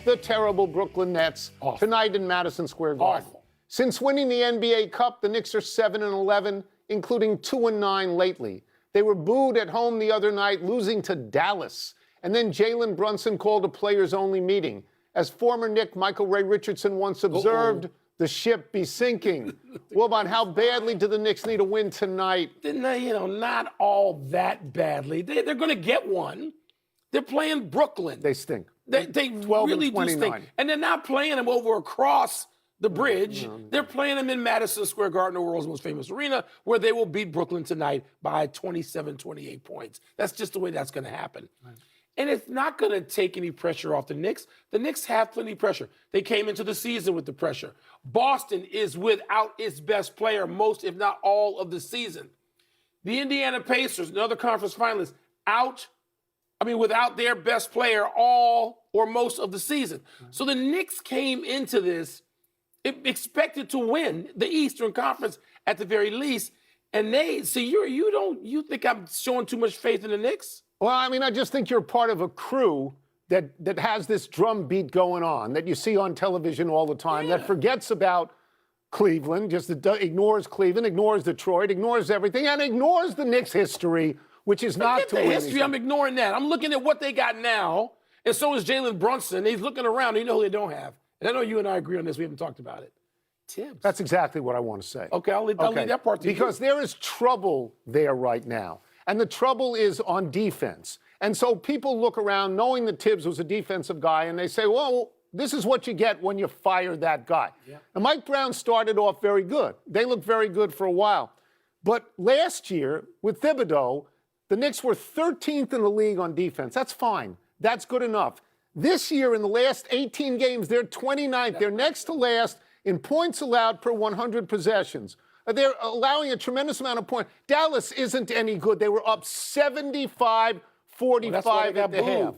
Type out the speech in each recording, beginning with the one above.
the terrible Brooklyn Nets tonight in Madison Square Garden. Since winning the NBA Cup, the Knicks are 7-11, including 2-9 lately. They were booed at home the other night, losing to Dallas. And then Jalen Brunson called a players-only meeting. As former Knick Michael Ray Richardson once observed, the ship be sinking. Wilbon, how badly do the Knicks need a win tonight? Not all that badly. They're going to get one. They're playing Brooklyn. They stink. They really do stink. And they're not playing them over across the bridge. They're playing them in Madison Square Garden, the world's most famous arena, where they will beat Brooklyn tonight by 27, 28 points. That's just the way that's going to happen. Right. And it's not going to take any pressure off the Knicks. The Knicks have plenty of pressure. They came into the season with the pressure. Boston is without its best player most, if not all, of the season. The Indiana Pacers, another conference finalist, without their best player all or most of the season. Right. So the Knicks came into this expected to win the Eastern Conference at the very least. And you think I'm showing too much faith in the Knicks? Well, I just think you're part of a crew that has this drum beat going on that you see on television all the time, that forgets about Cleveland, just ignores Cleveland, ignores Detroit, ignores everything, and ignores the Knicks' history, which is not to win. The history, I'm ignoring that. I'm looking at what they got now, and so is Jalen Brunson. He's looking around, and you know who they don't have. And I know you and I agree on this. We haven't talked about it. Tibbs. That's exactly what I want to say. Okay, I'll leave that part to you. Because there is trouble there right now. And the trouble is on defense. And so people look around knowing that Tibbs was a defensive guy, and they say, well, this is what you get when you fire that guy. Yeah. And Mike Brown started off very good. They looked very good for a while. But last year, with Thibodeau, the Knicks were 13th in the league on defense. That's fine. That's good enough. This year, in the last 18 games, they're 29th. They're next to last in points allowed per 100 possessions. They're allowing a tremendous amount of points. Dallas isn't any good. They were up 75-45 at the half.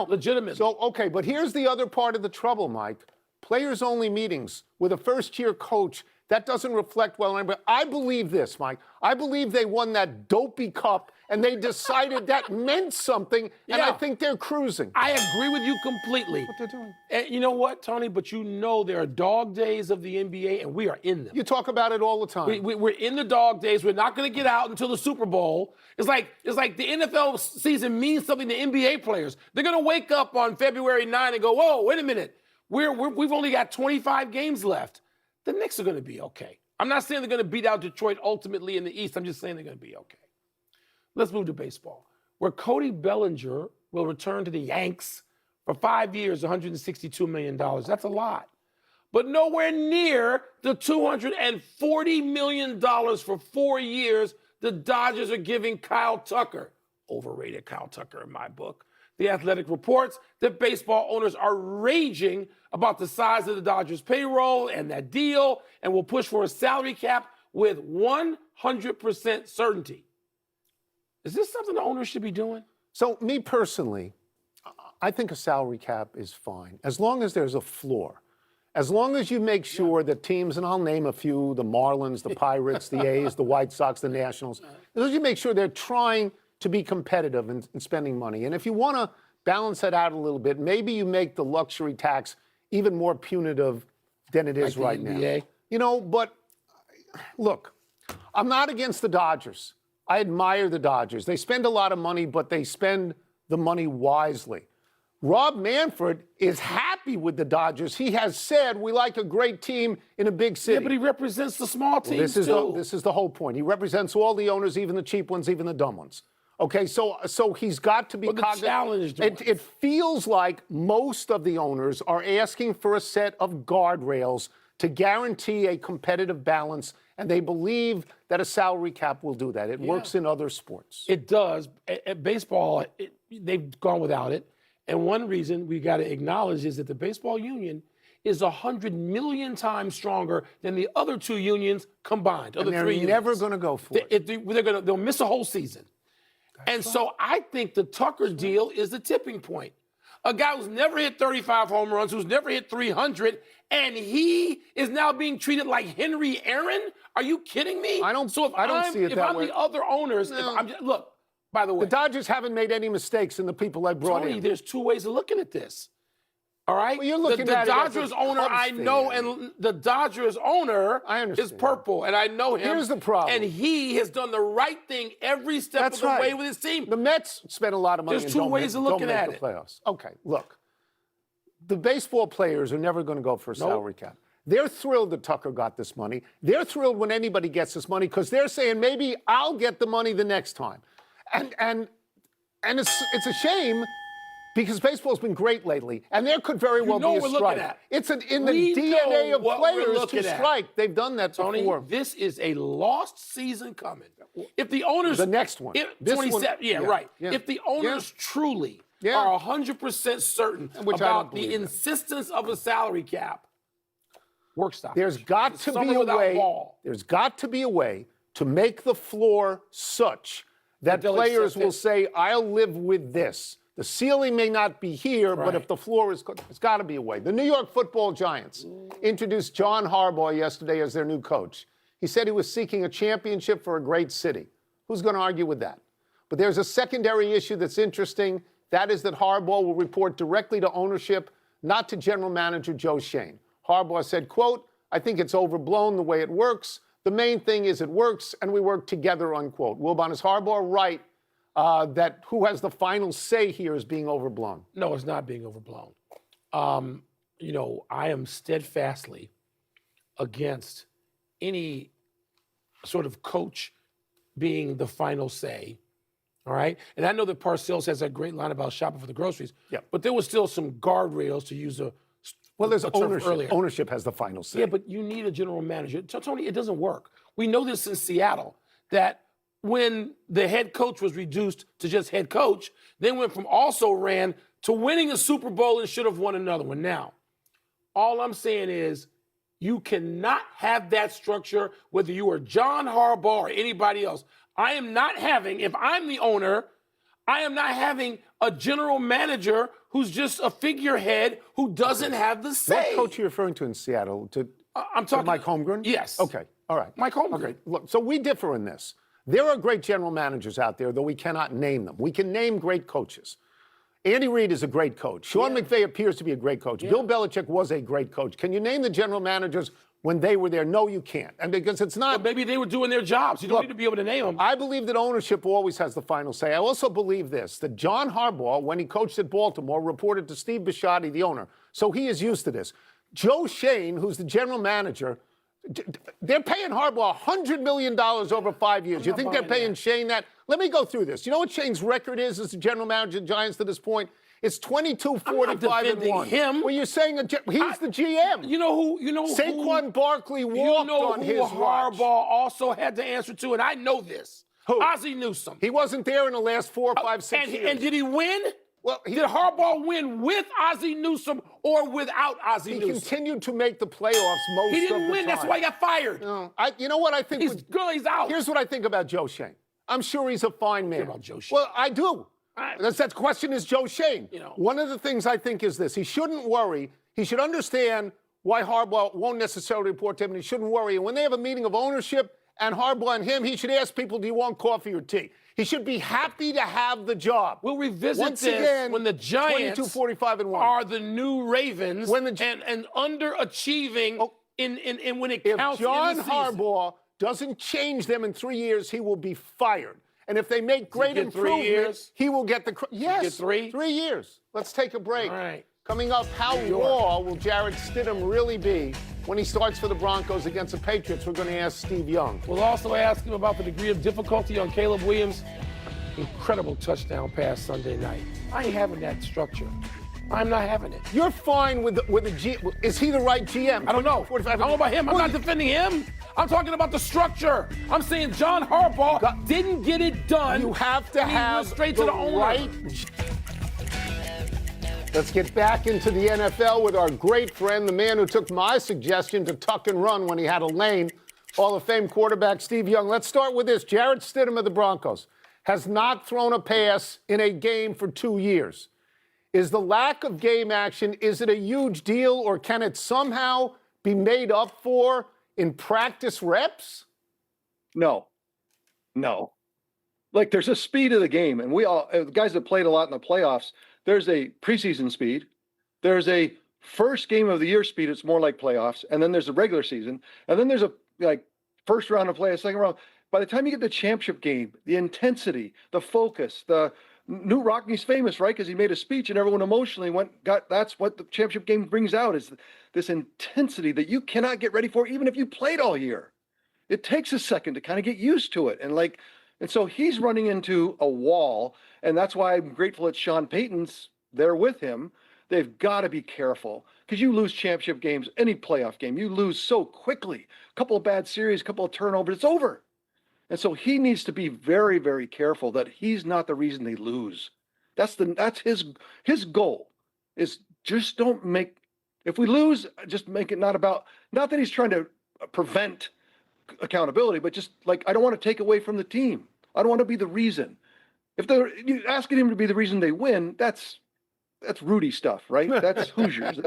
Legitimate. So, okay, but here's the other part of the trouble, Mike. Players-only meetings with a first-year coach, that doesn't reflect well on anybody. I believe this, Mike. I believe they won that dopey cup, and they decided that meant something, and I think they're cruising. I agree with you completely. What they're doing. And you know what, Tony? But there are dog days of the NBA, and we are in them. You talk about it all the time. We're in the dog days. We're not going to get out until the Super Bowl. It's like the NFL season means something to NBA players. They're going to wake up on February 9 and go, whoa, wait a minute. We've only got 25 games left. The Knicks are going to be okay. I'm not saying they're going to beat out Detroit ultimately in the East. I'm just saying they're going to be okay. Let's move to baseball, where Cody Bellinger will return to the Yanks for 5 years, $162 million. That's a lot. But nowhere near the $240 million for 4 years the Dodgers are giving Kyle Tucker. Overrated Kyle Tucker in my book. The Athletic reports that baseball owners are raging about the size of the Dodgers' payroll and that deal, and will push for a salary cap with 100% certainty. Is this something the owners should be doing? So, me personally, I think a salary cap is fine, as long as there's a floor. As long as you make sure that teams, and I'll name a few, the Marlins, the Pirates, the A's, the White Sox, the Nationals, as long as you make sure they're trying to be competitive in spending money. And if you want to balance that out a little bit, maybe you make the luxury tax even more punitive than it is right now. But look, I'm not against the Dodgers. I admire the Dodgers. They spend a lot of money, but they spend the money wisely. Rob Manfred is happy with the Dodgers. He has said, we like a great team in a big city. Yeah, but he represents the small teams, this is the whole point. He represents all the owners, even the cheap ones, even the dumb ones. Okay, so he's got to be cognizant. It feels like most of the owners are asking for a set of guardrails to guarantee a competitive balance, and they believe that a salary cap will do that. It works in other sports. It does. At baseball, they've gone without it. And one reason we got to acknowledge is that the baseball union is 100 million times stronger than the other two unions combined. And they're never going to go for it. They'll miss a whole season. So I think the Tucker deal is the tipping point. A guy who's never hit 35 home runs, who's never hit 300, and he is now being treated like Henry Aaron? Are you kidding me? I don't see it that way. If I'm the other owners, look, by the way. The Dodgers haven't made any mistakes in the people I brought in. There's two ways of looking at this. All right, Well, you're looking the at it as a Dodgers owner, Cubs I know, fan. and the Dodgers owner I is understand. purple, and I know him. Here's the problem. And he has done the right thing every step That's of the right. way with his team. The Mets spent a lot of money There's and two don't ways make, of looking don't make at the it. playoffs. Okay, look. The baseball players are never going to go for a salary cap. They're thrilled that Tucker got this money. They're thrilled when anybody gets this money because they're saying maybe I'll get the money the next time. And it's a shame because baseball's been great lately, and there could very well know be a what we're looking strike. at. It's in the We DNA know of what we're players looking to at. strike. They've done that Tony, before. this is a lost season coming. If the owners, The next one. This one, 27, yeah, right. yeah. If the owners truly Yeah. are 100% certain Which I don't about the believe that. insistence of a salary cap, work stoppage. There's got to Summer be a without way. ball. There's got to be a way to make the floor such that they'll players accept will it. say, "I'll live with this." The ceiling may not be here, but Right. if the floor is, there's got to be a way. The New York Football Giants introduced John Harbaugh yesterday as their new coach. He said he was seeking a championship for a great city. Who's going to argue with that? But there's a secondary issue that's interesting. That is that Harbaugh will report directly to ownership, not to general manager Joe Schoen. Harbaugh said, quote, "I think it's overblown the way it works. The main thing is it works, and we work together," unquote. Wilbon, is Harbaugh right that who has the final say here is being overblown? No, it's not being overblown. I am steadfastly against any sort of coach being the final say. All right. And I know that Parcells has that great line about shopping for the groceries. Yeah. But there was still some guardrails to use Well, there's a term ownership. earlier. Ownership has the final say. Yeah, but you need a general manager. Tony, it doesn't work. We know this in Seattle, that when the head coach was reduced to just head coach, they went from also ran to winning a Super Bowl and should have won another one. Now, all I'm saying is you cannot have that structure whether you are John Harbaugh or anybody else. I am not having, if I'm the owner, I am not having a general manager who's just a figurehead who doesn't have the say. What coach are you referring to in Seattle? I'm talking Mike Holmgren? Yes. Okay. All right. Mike Holmgren. Okay. Look, so we differ in this. There are great general managers out there, though we cannot name them. We can name great coaches. Andy Reid is a great coach. Sean McVay appears to be a great coach. Bill Belichick was a great coach. Can you name the general managers when they were there? No, you can't. And because it's not. But maybe they were doing their jobs. You don't need to be able to name them. I believe that ownership always has the final say. I also believe this, that John Harbaugh, when he coached at Baltimore, reported to Steve Bisciotti, the owner. So he is used to this. Joe Schoen, who's the general manager, they're paying Harbaugh $100 million over 5 years. You think they're paying Schoen that? Let me go through this. You know what Schoen's record is as the general manager of the Giants to this point? It's 22-45-1. him. Well, you're saying he's the GM. You know who? Saquon Barkley walked on his who watch. Harbaugh also had to answer to, and I know this. Who? Ozzie Newsome. He wasn't there in the last 4, 5, 6 years. And did he win? Well, did Harbaugh win with Ozzie Newsome or without Ozzie Newsome? He continued to make the playoffs most of the time. He didn't win. That's why he got fired. No, you know what I think? He's good. He's out. Here's what I think about Joe Schoen. I'm sure he's a fine man. about Joe Schoen. Well, I do. That question is Joe Schoen. One of the things I think is this. He shouldn't worry. He should understand why Harbaugh won't necessarily report to him, and he shouldn't worry. And when they have a meeting of ownership and Harbaugh and him, he should ask people, do you want coffee or tea? He should be happy to have the job. We'll revisit Once this again, when the Giants 22-45-1. are the new Ravens When and underachieving in when it If counts John in the season. Harbaugh doesn't change them in 3 years, he will be fired. And if they make great get 3 improvement, years? he will get the yes. Get 3? 3 years. Let's take a break. All right. Coming up, how raw will Jarrett Stidham really be when he starts for the Broncos against the Patriots? We're going to ask Steve Young. We'll also ask him about the degree of difficulty on Caleb Williams' incredible touchdown pass Sunday night. I ain't having that structure. I'm not having it. You're fine with the G. Is he the right GM? I don't know. I don't know about him. I'm not defending him. I'm talking about the structure. I'm saying John Harbaugh didn't get it done. You have to and he have went straight to the owner. right. Let's get back into the NFL with our great friend, the man who took my suggestion to tuck and run when he had a lane, Hall of Fame quarterback Steve Young. Let's start with this. Jarrett Stidham of the Broncos has not thrown a pass in a game for 2 years. Is the lack of game action, is it a huge deal, or can it somehow be made up for in practice reps? No. Like, there's a speed of the game, and we all, guys that played a lot in the playoffs, there's a preseason speed, There's a first game of the year speed. It's more like playoffs. And then there's a regular season. And then there's a like first round of play, a second round. By the time you get the championship game, the intensity, the focus, the New Rockney's famous, right? Because he made a speech and everyone emotionally that's what the championship game brings out is this intensity that you cannot get ready for, even if you played all year. It takes a second to kind of get used to it. And so he's running into a wall. And that's why I'm grateful that Sean Payton's there with him. They've got to be careful because you lose championship games, any playoff game, you lose so quickly. A couple of bad series, a couple of turnovers, it's over. And so he needs to be very, very careful that he's not the reason they lose. That's his goal is just don't make, if we lose, just make it not that he's trying to prevent accountability, but just like, I don't want to take away from the team. I don't want to be the reason. If you're asking him to be the reason they win, that's Rudy stuff, right? That's Hoosiers.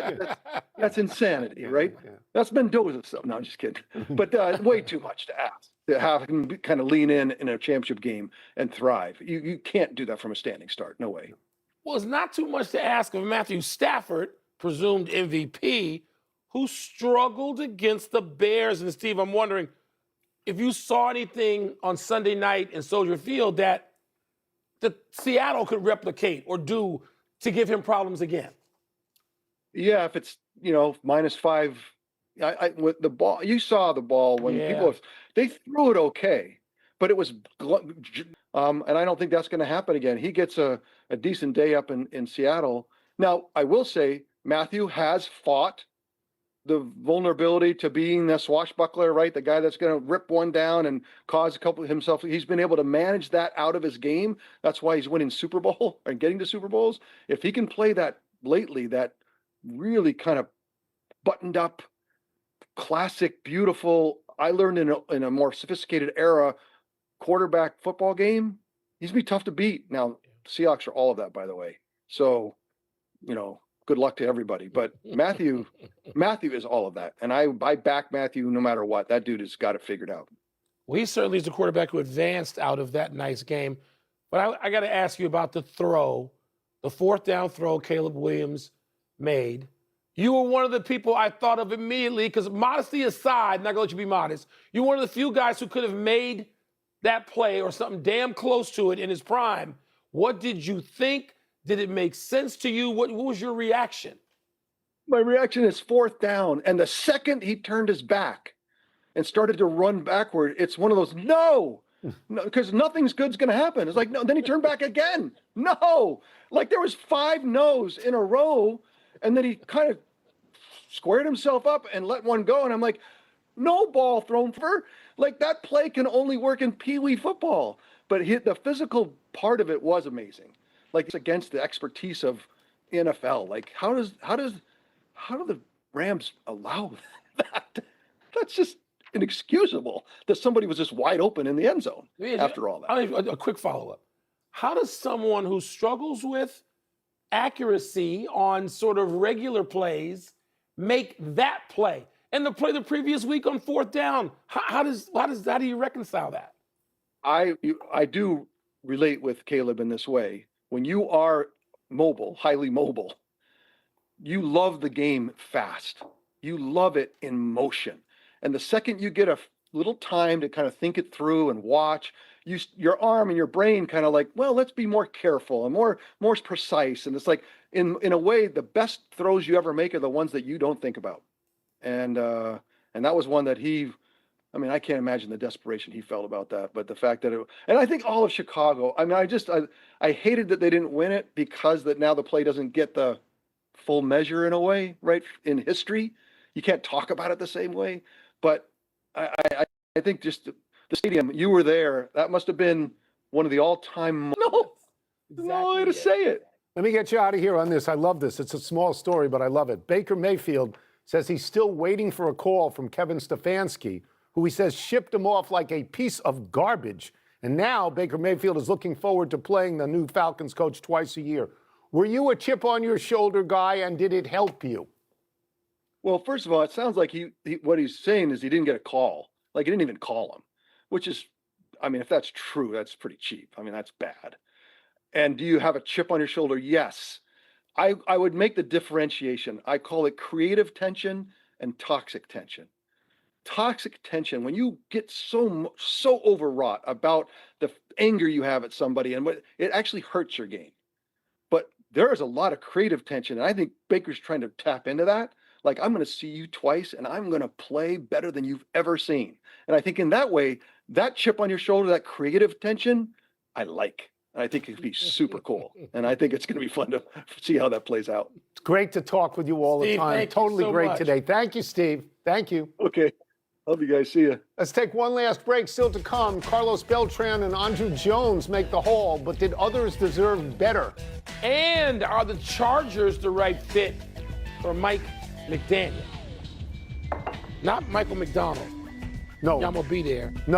That's insanity, right? Yeah. That's Mendoza stuff. No, I'm just kidding. But way too much to ask to have him kind of lean in a championship game and thrive. You can't do that from a standing start. No way. Well, it's not too much to ask of Matthew Stafford, presumed MVP, who struggled against the Bears. And Steve, I'm wondering if you saw anything on Sunday night in Soldier Field that Seattle could replicate or do to give him problems again. Yeah, if it's -5, with the ball, you saw the ball when they threw it okay, but it was, and I don't think that's going to happen again. He gets a decent day up in Seattle. Now, I will say Matthew has fought the vulnerability to being the swashbuckler, right? The guy that's going to rip one down and cause a couple of himself. He's been able to manage that out of his game. That's why he's winning Super Bowl and getting to Super Bowls. If he can play that lately, that really kind of buttoned up, classic, beautiful, I learned in a more sophisticated era quarterback football game, he's gonna be tough to beat. Now, Seahawks are all of that, by the way. So, good luck to everybody. But Matthew is all of that. And I back Matthew no matter what. That dude has got it figured out. Well, he certainly is the quarterback who advanced out of that nice game. But I got to ask you about the fourth down throw Caleb Williams made. You were one of the people I thought of immediately, because modesty aside, not going to let you be modest, you're one of the few guys who could have made that play or something damn close to it in his prime. What did you think? Did it make sense to you? What was your reaction? My reaction is fourth down. And the second he turned his back and started to run backward, it's one of those, no, because nothing's good's going to happen. It's like, no, then he turned back again. No, like there was 5 no's in a row. And then he kind of squared himself up and let one go. And I'm like, no ball thrown for, like that play can only work in Pee Wee football. But the physical part of it was amazing. Like it's against the expertise of NFL. Like how do the Rams allow that? That's just inexcusable that somebody was just wide open in the end zone after all that. A quick follow-up. How does someone who struggles with accuracy on sort of regular plays make that play? And the play the previous week on fourth down, how do you reconcile that? I do relate with Caleb in this way. When you are mobile, highly mobile, you love the game fast. You love it in motion. And the second you get a little time to kind of think it through and watch, your arm and your brain kind of like, well, let's be more careful and more precise. And it's like, in a way, the best throws you ever make are the ones that you don't think about. And that was one that I can't imagine the desperation he felt about that, but the fact that and I think all of Chicago, I hated that they didn't win it because that now the play doesn't get the full measure in a way, right? In history, you can't talk about it the same way, but I think just the stadium, you were there, that must have been one of the all-time, no way to say it. Let me get you out of here on this. I love this. It's a small story, but I love it. Baker Mayfield says he's still waiting for a call from Kevin Stefanski, who he says shipped him off like a piece of garbage. And now Baker Mayfield is looking forward to playing the new Falcons coach twice a year. Were you a chip on your shoulder guy, and did it help you? Well, first of all, it sounds like what he's saying is he didn't get a call. Like he didn't even call him, which is, if that's true, that's pretty cheap. That's bad. And do you have a chip on your shoulder? Yes. I would make the differentiation. I call it creative tension and toxic tension. Toxic tension, when you get so overwrought about the anger you have at somebody, and it actually hurts your game. But there is a lot of creative tension, and I think Baker's trying to tap into that. Like, I'm going to see you twice, and I'm going to play better than you've ever seen. And I think in that way, that chip on your shoulder, that creative tension, I like. And I think it could be super cool. And I think it's going to be fun to see how that plays out. It's great to talk with you all Steve, the time. thank you Totally so great much. today. Thank you, Steve. Thank you. Okay. Love you guys. See ya. Let's take one last break. Still to come, Carlos Beltran and Andrew Jones make the Hall, but did others deserve better? And are the Chargers the right fit for Mike McDaniel? Not Michael McDonald. No. I'm going to be there. No.